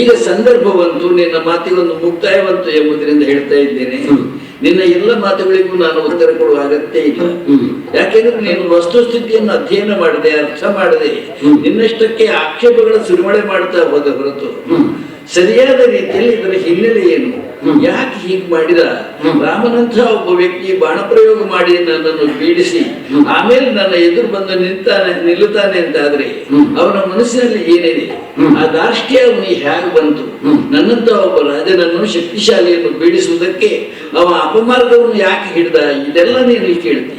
ಈಗ ಸಂದರ್ಭವಂತೂ ನಿನ್ನ ಮಾತಿಗೊಂದು ಮುಕ್ತಾಯವಂತು ಎಂಬುದರಿಂದ ಹೇಳ್ತಾ ಇದ್ದೇನೆ. ನಿನ್ನ ಎಲ್ಲ ಮಾತುಗಳಿಗೂ ನಾನು ಉತ್ತರ ಕೊಡುವ ಅಗತ್ಯ ಇಲ್ಲ. ಯಾಕೆಂದ್ರೆ ನೀನು ವಸ್ತುಸ್ಥಿತಿಯನ್ನು ಅಧ್ಯಯನ ಮಾಡದೆ, ಅರ್ಥ ಮಾಡದೆ, ನಿನ್ನಷ್ಟಕ್ಕೆ ಆಕ್ಷೇಪಗಳ ಸುರಿಮಳೆ ಮಾಡ್ತಾ ಹೋದ ಹೊರತು ಸರಿಯಾದ ರೀತಿಯಲ್ಲಿ ಇದರ ಹಿನ್ನೆಲೆ ಏನು, ಯಾಕೆ ಹೀಗೆ ಮಾಡಿದ, ರಾಮನಂಥ ಒಬ್ಬ ವ್ಯಕ್ತಿ ಬಾಣ ಪ್ರಯೋಗ ಮಾಡಿ ನನ್ನನ್ನು ಪೀಡಿಸಿ ಆಮೇಲೆ ನನ್ನ ಎದುರು ಬಂದು ನಿಲ್ಲುತ್ತಾನೆ ಅಂತಾದ್ರೆ ಅವನ ಮನಸ್ಸಿನಲ್ಲಿ ಏನಿದೆ, ಆ ದಾರ್ಷ್ಟ್ಯ ಅವನಿಗೆ ಹೇಗೆ ಬಂತು, ನನ್ನಂತ ಒಬ್ಬ ರಾಜನನ್ನು ಶಕ್ತಿಶಾಲಿಯನ್ನು ಪೀಡಿಸುವುದಕ್ಕೆ ಅವ ಅಪಮಾರ್ಗವನ್ನು ಯಾಕೆ ಹಿಡಿದ, ಇದೆಲ್ಲ ನೀನು ಕೇಳ್ತಿ.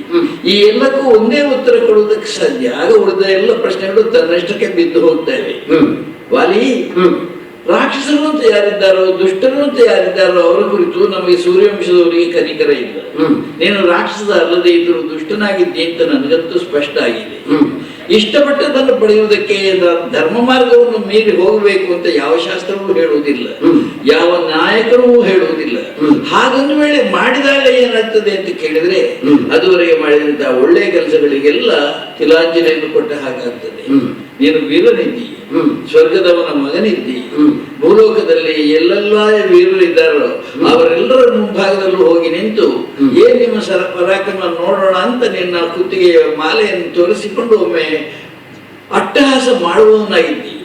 ಈ ಎಲ್ಲಕ್ಕೂ ಒಂದೇ ಉತ್ತರ ಕೊಡುವುದಕ್ಕೆ ಸಾಧ್ಯ. ಆಗ ಉಳಿದ ಎಲ್ಲ ಪ್ರಶ್ನೆಗಳು ತನ್ನಷ್ಟಕ್ಕೆ ಬಿದ್ದು ಹೋಗ್ತವೆ. ವಾಲಿ, ರಾಕ್ಷಸರು ಅಂತ ಯಾರಿದ್ದಾರೋ, ದುಷ್ಟರು ಅಂತ ಯಾರಿದ್ದಾರೋ ಅವರ ಕುರಿತು ನಮಗೆ ಸೂರ್ಯವಂಶದವರಿಗೆ ಕನಿಕರ ಇಲ್ಲ. ನೀನು ರಾಕ್ಷಸ ಅಲ್ಲದೆ ಇದ್ದರೂ ದುಷ್ಟನಾಗಿದ್ದೆ ಅಂತ ನನಗಂತೂ ಸ್ಪಷ್ಟ ಆಗಿದೆ. ಇಷ್ಟಪಟ್ಟದನ್ನು ಪಡೆಯುವುದಕ್ಕೆ ಧರ್ಮ ಮಾರ್ಗವನ್ನು ಮೀರಿ ಹೋಗಬೇಕು ಅಂತ ಯಾವ ಶಾಸ್ತ್ರವೂ ಹೇಳುವುದಿಲ್ಲ, ಯಾವ ನಾಯಕರೂ ಹೇಳುವುದಿಲ್ಲ. ಹಾಗೊಂದು ವೇಳೆ ಮಾಡಿದಾಗ ಏನಾಗ್ತದೆ ಅಂತ ಕೇಳಿದ್ರೆ ಅದುವರೆಗೆ ಮಾಡಿದಂತಹ ಒಳ್ಳೆಯ ಕೆಲಸಗಳಿಗೆಲ್ಲ ತಿಲಾಂಜಲಿಯನ್ನು ಕೊಟ್ಟ ಹಾಗಾಗ್ತದೆ. ನೀನು ವೀರನಿದ್ದಿ, ಸ್ವರ್ಗದವನ ಮಗನಿದ್ದಿ, ಭೂಲೋಕದಲ್ಲಿ ಎಲ್ಲೆಲ್ಲ ವೀರರಿದ್ದಾರೋ ಅವರೆಲ್ಲರ ಮುಂಭಾಗದಲ್ಲೂ ಹೋಗಿ ನಿಂತು ಏನ್ ನಿಮ್ಮ ಪರಾಕ್ರಮ ನೋಡೋಣ ಅಂತ ನಿನ್ನ ಕುತ್ತಿಗೆಯ ಮಾಲೆಯನ್ನು ತೋರಿಸಿಕೊಂಡು ಒಮ್ಮೆ ಅಟ್ಟಹಾಸ ಮಾಡುವವನಾಗಿದ್ದಿ.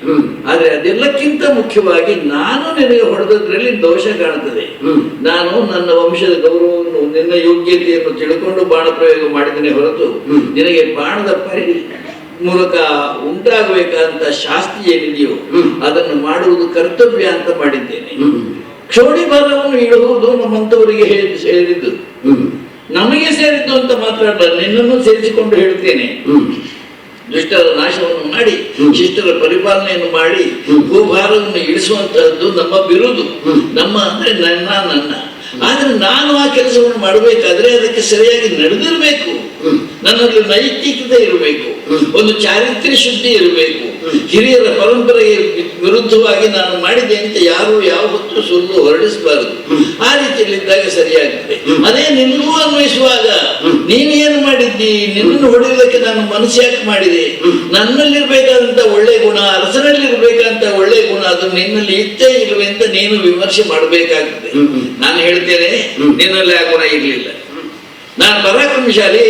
ಆದ್ರೆ ಅದೆಲ್ಲಕ್ಕಿಂತ ಮುಖ್ಯವಾಗಿ ನಾನು ನಿನಗೆ ಹೊಡೆದದ್ರಲ್ಲಿ ದೋಷ ಕಾಣುತ್ತದೆ. ನಾನು ನನ್ನ ವಂಶದ ಗೌರವವನ್ನು, ನಿನ್ನ ಯೋಗ್ಯತೆಯನ್ನು ತಿಳ್ಕೊಂಡು ಬಾಣ ಪ್ರಯೋಗ ಮಾಡಿದ್ದೇನೆ ಹೊರತು ನಿನಗೆ ಬಾಣದ ಮೂಲಕ ಉಂಟಾಗಬೇಕಾದಂತ ಶಾಸ್ತಿ ಏನಿದೆಯೋ ಅದನ್ನು ಮಾಡುವುದು ಕರ್ತವ್ಯ ಅಂತ ಮಾಡಿದ್ದೇನೆ. ಕ್ಷೋಣಿ ಭಾರವನ್ನು ಇಡುವುದು ನಮ್ಮಂತವರಿಗೆ ಸೇರಿದ್ದು, ನಮಗೆ ಸೇರಿದ್ದು ಅಂತ ಮಾತ್ರ ನಿನ್ನನ್ನು ಸೇರಿಸಿಕೊಂಡು ಹೇಳ್ತೇನೆ. ದುಷ್ಟರ ನಾಶವನ್ನು ಮಾಡಿ ಶಿಷ್ಟರ ಪರಿಪಾಲನೆಯನ್ನು ಮಾಡಿ ಭೂಭಾರವನ್ನು ಇಳಿಸುವಂತಹದ್ದು ನಮ್ಮ ಬಿರುದು, ನಮ್ಮ ಅಂದ್ರೆ ನನ್ನ. ಆದ್ರೆ ನಾನು ಆ ಕೆಲಸವನ್ನು ಮಾಡಬೇಕಾದ್ರೆ ಅದಕ್ಕೆ ಸರಿಯಾಗಿ ನಡೆದಿರಬೇಕು, ನನ್ನಲ್ಲಿ ನೈತಿಕತೆ ಇರಬೇಕು, ಒಂದು ಚಾರಿತ್ರ್ಯ ಶುದ್ಧಿ ಇರಬೇಕು, ಹಿರಿಯರ ಪರಂಪರೆಗೆ ವಿರುದ್ಧವಾಗಿ ನಾನು ಮಾಡಿದೆ ಅಂತ ಯಾರು ಯಾವ ಹೊತ್ತು ಸುಳ್ಳು ಹೊರಡಿಸಬಾರದು. ಆ ರೀತಿಯಲ್ಲಿದ್ದಾಗ ಸರಿಯಾಗ್ತದೆ. ಅದೇ ನಿನ್ನೂ ಅನ್ವಯಿಸುವಾಗ ನೀನೇನು ಮಾಡಿದ್ದಿ, ನಿನ್ನನ್ನು ಹೊಡೆಯುವುದಕ್ಕೆ ನಾನು ಮನಸ್ಸು ಯಾಕೆ ಮಾಡಿದೆ, ನನ್ನಲ್ಲಿರ್ಬೇಕಾದಂತ ಒಳ್ಳೆ ಗುಣ, ಅರಸನಲ್ಲಿರ್ಬೇಕಂತ ಒಳ್ಳೆ ಗುಣ ಅದು ನಿನ್ನಲ್ಲಿ ಇತ್ತೇ ಇಲ್ವೇ ಅಂತ ನೀನು ವಿಮರ್ಶೆ ಮಾಡಬೇಕಾಗ್ತದೆ. ನಾನು ಹೇಳ್ತೇನೆ, ನಿನ್ನಲ್ಲಿ ಆ ಗುಣ ಇರ್ಲಿಲ್ಲ. ನಾನು ಪರಾಕ್ರಮಶಾಲಿ,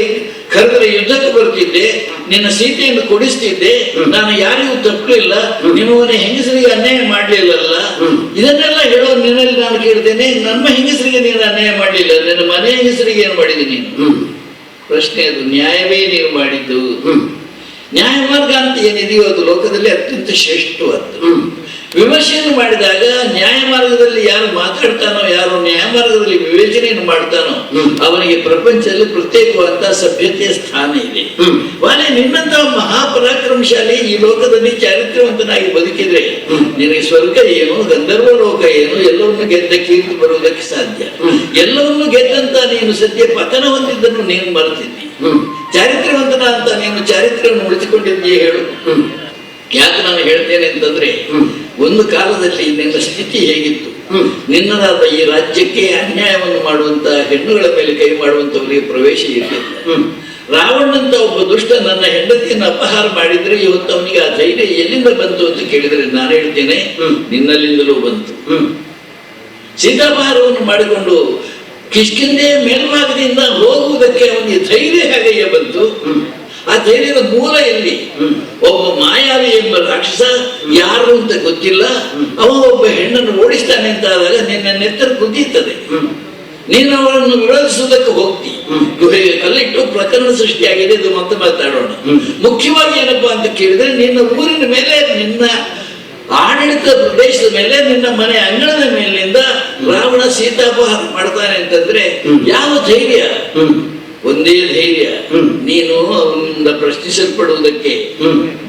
ಕರೆದರೆ ಯುದ್ಧಕ್ಕೆ ಬರ್ತಿದ್ದೆ, ನಿನ್ನ ಸೀತೆಯನ್ನು ಕೊಡಿಸ್ತಿದ್ದೆ, ನಾನು ಯಾರಿಗೂ ತಪ್ಪಲಿಲ್ಲ, ನಿಮ್ಮವನೇ ಹೆಂಗಸರಿಗೆ ಅನ್ಯಾಯ ಮಾಡ್ಲಿಲ್ಲಲ್ಲ. ಇದನ್ನೆಲ್ಲ ಹೇಳೋ ನಿನ್ನಲ್ಲಿ ನಾನು ಕೇಳ್ತೇನೆ, ನಮ್ಮ ಹೆಂಗಸರಿಗೆ ನೀನು ಅನ್ಯಾಯ ಮಾಡ್ಲಿಲ್ಲ, ನಿನ್ನ ಮನೆ ಹೆಂಗಸರಿಗೆ ಏನು ಮಾಡಿದೆ ನೀನು? ಪ್ರಶ್ನೆ ಅದು. ನ್ಯಾಯವೇ ನೀವು ಮಾಡಿದ್ದು. ನ್ಯಾಯ ಮಾರ್ಗ ಅಂತ ಏನಿದೆಯೋ ಅದು ಲೋಕದಲ್ಲಿ ಅತ್ಯಂತ ಶ್ರೇಷ್ಠವಾದ್ದು. ವಿಮರ್ಶೆಯನ್ನು ಮಾಡಿದಾಗ ನ್ಯಾಯ ಮಾರ್ಗದಲ್ಲಿ ಯಾರು ಮಾತಾಡ್ತಾನೋ, ಯಾರು ನ್ಯಾಯ ಮಾರ್ಗದಲ್ಲಿ ವಿವೇಚನೆಯನ್ನು ಮಾಡ್ತಾನೋ ಅವನಿಗೆ ಪ್ರಪಂಚದಲ್ಲಿ ಪ್ರತ್ಯೇಕವಾದಂತಹ ಸಭ್ಯತೆಯ ಸ್ಥಾನ ಇದೆ. ವಾಲೆ, ನಿನ್ನಂತಹ ಮಹಾಪರಾಕ್ರಮಶಾಲಿ ಈ ಲೋಕದಲ್ಲಿ ಚಾರಿತ್ರ್ಯವಂತನಾಗಿ ಬದುಕಿದ್ರೆ ನಿನಗೆ ಸ್ವರ್ಗ ಏನು, ಗಂಧರ್ವ ಲೋಕ ಏನು, ಎಲ್ಲವನ್ನು ಗೆದ್ದ ಕೀರ್ತಿ ಬರುವುದಕ್ಕೆ ಸಾಧ್ಯ. ಎಲ್ಲವನ್ನು ಗೆದ್ದಂತ ನೀನು ಸದ್ಯ ಪತನ ಹೊಂದಿದ್ದನ್ನು ನೀನು ಮರೆತಿದ್ದಿ. ಚಾರಿತ್ರ್ಯವಂತನ ಅಂತ ನೀನು ಚಾರಿತ್ರ್ಯವನ್ನು ಉಳಿಸಿಕೊಂಡಿದ್ದೀಯ ಹೇಳು. ಯಾಕೆ ನಾನು ಹೇಳ್ತೇನೆ ಅಂತಂದ್ರೆ, ಒಂದು ಕಾಲದಲ್ಲಿ ನಿನ್ನ ಸ್ಥಿತಿ ಹೇಗಿತ್ತು, ನಿನ್ನದಾದ ಈ ರಾಜ್ಯಕ್ಕೆ ಅನ್ಯಾಯವನ್ನು ಮಾಡುವಂತ ಹೆಣ್ಣುಗಳ ಮೇಲೆ ಕೈ ಮಾಡುವಂತವರಿಗೆ ಪ್ರವೇಶ ಇರಲಿಲ್ಲ. ರಾವಣಂತ ಒಬ್ಬ ದುಷ್ಟ ನನ್ನ ಹೆಂಡತಿಯನ್ನು ಅಪಹಾರ ಮಾಡಿದ್ರೆ ಇವತ್ತು ಅವನಿಗೆ ಆ ಧೈರ್ಯ ಎಲ್ಲಿಂದ ಬಂತು ಅಂತ ಕೇಳಿದ್ರೆ ನಾನು ಹೇಳ್ತೇನೆ, ನಿನ್ನಲ್ಲಿಂದಲೂ ಬಂತು. ಸೀತಾಪಹಾರವನ್ನು ಮಾಡಿಕೊಂಡು ಕಿಷ್ಕಿಂಧೆಯ ಮೇಲ್ಭಾಗದಿಂದ ಹೋಗುವುದಕ್ಕೆ ಅವನಿಗೆ ಧೈರ್ಯ ಹೇಗೆ ಬಂತು? ಆ ಧೈರ್ಯದ ಮೂಲ ಎಲ್ಲಿ? ಒಬ್ಬ ಮಾಯಾವಿ ಎಂಬ ರಾಕ್ಷಸ, ಯಾರು ಅಂತ ಗೊತ್ತಿಲ್ಲ, ಅವ ಒಬ್ಬ ಹೆಣ್ಣನ್ನು ಓಡಿಸ್ತಾನೆ ಅಂತ ಆದಾಗ ನಿನ್ನ ನೆತ್ತರ ಕುದೀತದೆ. ನೀನು ಅವರನ್ನು ವಿರೋಧಿಸುವುದಕ್ಕೆ ಹೋಗ್ತಿ. ಗುಹೆಗೆ ಕಲ್ಲಿಟ್ಟು ಪ್ರಕರಣ ಸೃಷ್ಟಿಯಾಗಿದೆ. ಇದು ಮತ್ತೆ ಮಾತಾಡೋಣ. ಮುಖ್ಯವಾಗಿ ಏನಪ್ಪಾ ಅಂತ ಕೇಳಿದ್ರೆ, ನಿನ್ನ ಊರಿನ ಮೇಲೆ, ನಿನ್ನ ಆಡಳಿತ ಪ್ರದೇಶದ ಮೇಲೆ, ನಿನ್ನ ಮನೆ ಅಂಗಳದ ಮೇಲಿನಿಂದ ರಾವಣ ಸೀತಾಪಹಾರ ಮಾಡ್ತಾನೆ ಅಂತಂದ್ರೆ ಯಾವ ಧೈರ್ಯ? ಒಂದೇ ಧೈರ್ಯ, ನೀನು ಅವನಿಂದ ಪ್ರಶ್ನಿಸಲ್ಪಡುವುದಕ್ಕೆ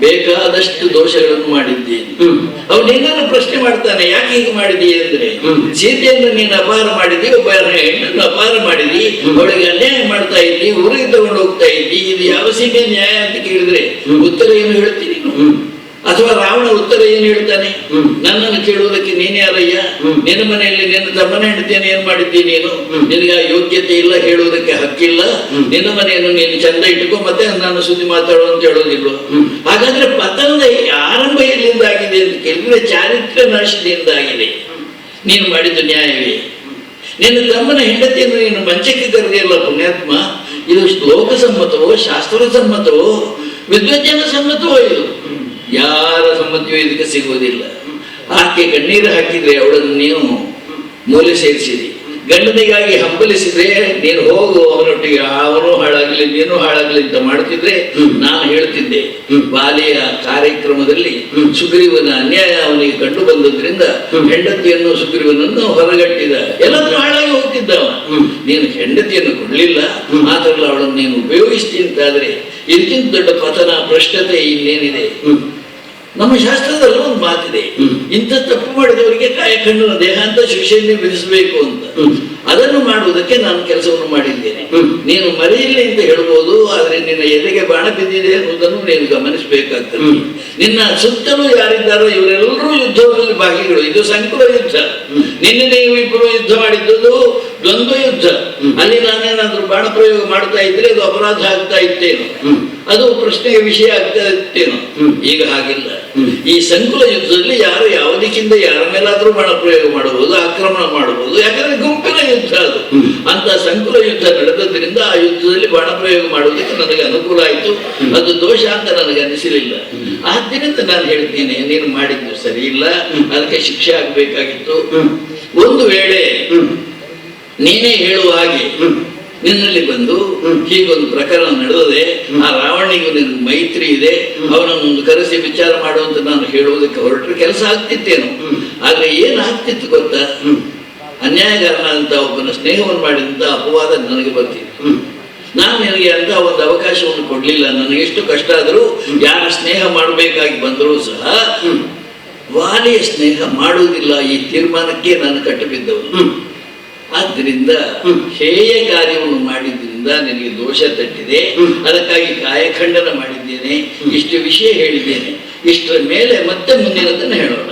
ಬೇಕಾದಷ್ಟು ದೋಷಗಳನ್ನು ಮಾಡಿದ್ದೀನಿ. ಅವನು ನಿನ್ನನ್ನು ಪ್ರಶ್ನೆ ಮಾಡ್ತಾನೆ, ಯಾಕೆ ಹೀಗೆ ಮಾಡಿದೀಯ ಅಂದ್ರೆ, ಸೀತೆಯನ್ನು ನೀನು ಅಪಹಾರ ಮಾಡಿದಿ, ಒಬ್ಬ ಹೆಣ್ಣನ್ನು ಅಪಹಾರ ಮಾಡಿದಿ, ಅವಳಿಗೆ ಅನ್ಯಾಯ ಮಾಡ್ತಾ ಇದ್ದಿ, ಊರಿಗೆ ತಗೊಂಡು ಹೋಗ್ತಾ ಇದ್ದಿ, ಇದು ಯಾವ ಸೀಮೆ ನ್ಯಾಯ ಅಂತ ಕೇಳಿದ್ರೆ ಉತ್ತರ ಏನು ಹೇಳ್ತೀನಿ? ಅಥವಾ ರಾವಣ ಉತ್ತರ ಏನು ಹೇಳ್ತಾನೆ? ನನ್ನನ್ನು ಕೇಳುವುದಕ್ಕೆ ನೀನ್ ಯಾರಯ್ಯ? ನಿನ್ನ ಮನೆಯಲ್ಲಿ ನಿನ್ನ ತಮ್ಮನ ಹೆಂಡತಿಯನ್ನು ಏನ್ ಮಾಡಿದ್ದೀನಿ ನೀನು? ನಿನಗೆ ಆ ಯೋಗ್ಯತೆ ಇಲ್ಲ, ಹೇಳುವುದಕ್ಕೆ ಹಕ್ಕಿಲ್ಲ. ನಿನ್ನ ಮನೆಯನ್ನು ನೀನು ಚಂದ ಇಟ್ಟುಕೋ, ಮತ್ತೆ ನಾನು ಸುದ್ದಿ ಮಾತಾಡೋ ಅಂತ ಹೇಳೋದಿಲ್ವ? ಹಾಗಾದ್ರೆ ಪತನದ ಆರಂಭ ಎಲ್ಲಿಂದ ಆಗಿದೆ ಅಂತ ಕೇಳಿದ್ರೆ ಚಾರಿತ್ರ್ಯ ನಾಶದಿಂದ ಆಗಿದೆ. ನೀನು ಮಾಡಿದ್ದು ನ್ಯಾಯವೇ? ನಿನ್ನ ತಮ್ಮನ ಹೆಂಡತಿಯನ್ನು ನೀನು ಮಂಚಕ್ಕೆ ಕರೆದಿಲ್ಲ ಪುಣ್ಯಾತ್ಮ. ಇದು ಲೋಕಸಮ್ಮತವೋ, ಶಾಸ್ತ್ರ ಸಮ್ಮತವೋ, ವಿದ್ವಜ್ಜನ ಸಮ್ಮತವೋ? ಇದು ಯಾರ ಸಮ್ಮತಿಯೂ ಇದಕ್ಕೆ ಸಿಗುವುದಿಲ್ಲ. ಆಕೆ ಕಣ್ಣೀರು ಹಾಕಿದ್ರೆ ಅವಳನ್ನು ನೀವು ಮೂಲೆ ಸೇರಿಸಿರಿ. ಗಂಡನಿಗಾಗಿ ಹಂಬಲಿಸಿದ್ರೆ ನೀನು ಹೋಗು ಅವನೊಟ್ಟಿಗೆ, ಅವನು ಹಾಳಾಗ್ಲಿ ನೀನು ಹಾಳಾಗ್ಲಿ ಅಂತ ಮಾಡ್ತಿದ್ರೆ ನಾನು ಹೇಳ್ತಿದ್ದೆ. ಬಾಲಿಯ ಕಾರ್ಯಕ್ರಮದಲ್ಲಿ ಸುಗ್ರೀವನ ಅನ್ಯಾಯ ಅವನಿಗೆ ಕಂಡು ಬಂದದ್ರಿಂದ ಹೆಂಡತಿಯನ್ನು ಸುಗ್ರೀವನನ್ನು ಹೊರಗಟ್ಟಿದ, ಎಲ್ಲರೂ ಹಾಳಾಗಿ ಹೋಗ್ತಿದ್ದವ. ನೀನು ಹೆಂಡತಿಯನ್ನು ಕೊಡ್ಲಿಲ್ಲ, ಮಾತ್ರ ಅವಳನ್ನು ನೀನು ಉಪಯೋಗಿಸ್ತೀನಿ ಅಂತಾದ್ರೆ ಇದಕ್ಕಿಂತ ದೊಡ್ಡ ಪತನ ಭ್ರಷ್ಟತೆ ಇನ್ನೇನಿದೆ? ನಮ್ಮ ಶಾಸ್ತ್ರದಲ್ಲೂ ಒಂದು ಮಾತಿದೆ, ಇಂಥ ತಪ್ಪು ಮಾಡಿದವರಿಗೆ ಕಾಯಕಣ್ಣನ ದೇಹಾಂತ ಶಿಕ್ಷೆಯನ್ನು ವಿಧಿಸಬೇಕು ಅಂತ. ಅದನ್ನು ಮಾಡುವುದಕ್ಕೆ ನಾನು ಕೆಲಸವನ್ನು ಮಾಡಿದ್ದೇನೆ. ನೀನು ಮರೆಯಿಲ್ಲ ಅಂತ ಹೇಳ್ಬೋದು, ಆದ್ರೆ ನಿನ್ನ ಎದೆಗೆ ಬಾಣ ಬಿದ್ದಿದೆ ಅನ್ನೋದನ್ನು ನೀನು ಗಮನಿಸಬೇಕಾಗ್ತದೆ. ನಿನ್ನ ಸುತ್ತಲೂ ಯಾರಿದ್ದಾರೋ ಇವರೆಲ್ಲರೂ ಯುದ್ಧದಲ್ಲಿ ಭಾಗಿಗಳು. ಇದು ಸಂಕುಲ ಯುದ್ಧ. ನಿನ್ನೆ ನೀವು ಇಬ್ಬರು ಯುದ್ಧ ಮಾಡಿದ್ದು ದ್ವಂದ್ವ ಯುದ್ಧ. ಅಲ್ಲಿ ನಾನೇನಾದ್ರೂ ಬಾಣ ಪ್ರಯೋಗ ಮಾಡ್ತಾ ಇದ್ರೆ ಅದು ಅಪರಾಧ ಆಗ್ತಾ ಇತ್ತೇನು? ಅದು ಪ್ರಶ್ನೆಗೆ ವಿಷಯ ಆಗ್ತಾ ಇತ್ತೇನು? ಈಗ ಹಾಗಿಲ್ಲ. ಈ ಸಂಕುಲ ಯುದ್ಧದಲ್ಲಿ ಯಾರು ಯಾವ ದಿಕ್ಕಿಂದ ಯಾರ ಮೇಲಾದ್ರೂ ಬಾಣ ಪ್ರಯೋಗ ಮಾಡಬಹುದು, ಆಕ್ರಮಣ ಮಾಡಬಹುದು. ಯಾಕಂದ್ರೆ ಗುಂಪಿನ ಯುದ್ಧ ಅದು. ಅಂತ ಸಂಕುಲ ಯುದ್ಧ ನಡೆದದ್ರಿಂದ ಆ ಯುದ್ಧದಲ್ಲಿ ಬಾಣ ಪ್ರಯೋಗ ಮಾಡುವುದಕ್ಕೆ ನನಗೆ ಅನುಕೂಲ ಆಯಿತು. ಅದು ದೋಷ ಅಂತ ನನಗೆ ಅನಿಸಲಿಲ್ಲ. ಆದ್ದರಿಂದ ನಾನು ಹೇಳ್ತೀನಿ, ನೀನು ಮಾಡಿದ್ದು ಸರಿ ಇಲ್ಲ, ಅದಕ್ಕೆ ಶಿಕ್ಷೆ ಆಗ್ಬೇಕಾಗಿತ್ತು. ಒಂದು ವೇಳೆ ನೀನೇ ಹೇಳುವ ಹಾಗೆ ನಿನ್ನಲ್ಲಿ ಬಂದು ಹೀಗೊಂದು ಪ್ರಕರಣ ನಡೆದಿದೆ, ಆ ರಾವಣಿಗೂ ನಿನ್ ಮೈತ್ರಿ ಇದೆ, ಅವನನ್ನು ಕರೆಸಿ ವಿಚಾರ ಮಾಡುವಂತ ನಾನು ಹೇಳುವುದಕ್ಕೆ ಹೊರಟ್ರೆ ಕೆಲಸ ಆಗ್ತಿತ್ತೇನು? ಆದ್ರೆ ಏನಾಗ್ತಿತ್ತು ಗೊತ್ತಾ? ಅನ್ಯಾಯಗಾರನಾದಂತ ಒಬ್ಬನ ಸ್ನೇಹವನ್ನು ಮಾಡಿದಂತ ಅಪವಾದ ನನಗೆ ಬರ್ತಿತ್ತು. ನಾನು ನಿನಗೆ ಅಂತ ಒಂದು ಅವಕಾಶವನ್ನು ಕೊಡ್ಲಿಲ್ಲ. ನನಗೆ ಎಷ್ಟು ಕಷ್ಟ ಆದರೂ, ಯಾರ ಸ್ನೇಹ ಮಾಡಬೇಕಾಗಿ ಬಂದರೂ ಸಹ ವಾಲಿಯ ಸ್ನೇಹ ಮಾಡುವುದಿಲ್ಲ, ಈ ತೀರ್ಮಾನಕ್ಕೆ ನಾನು ಕಟ್ಟಬಿದ್ದವನು. ಆದ್ದರಿಂದ ಹೇಯ ಕಾರ್ಯವನ್ನು ಮಾಡಿದ್ರಿಂದ ನಿನಗೆ ದೋಷ ತಟ್ಟಿದೆ, ಅದಕ್ಕಾಗಿ ಕಾಯಖಂಡನ ಮಾಡಿದ್ದೇನೆ. ಇಷ್ಟು ವಿಷಯ ಹೇಳಿದ್ದೇನೆ. ಇಷ್ಟರ ಮೇಲೆ ಮತ್ತೆ ಮುಂದಿನದನ್ನು ಹೇಳೋಣ.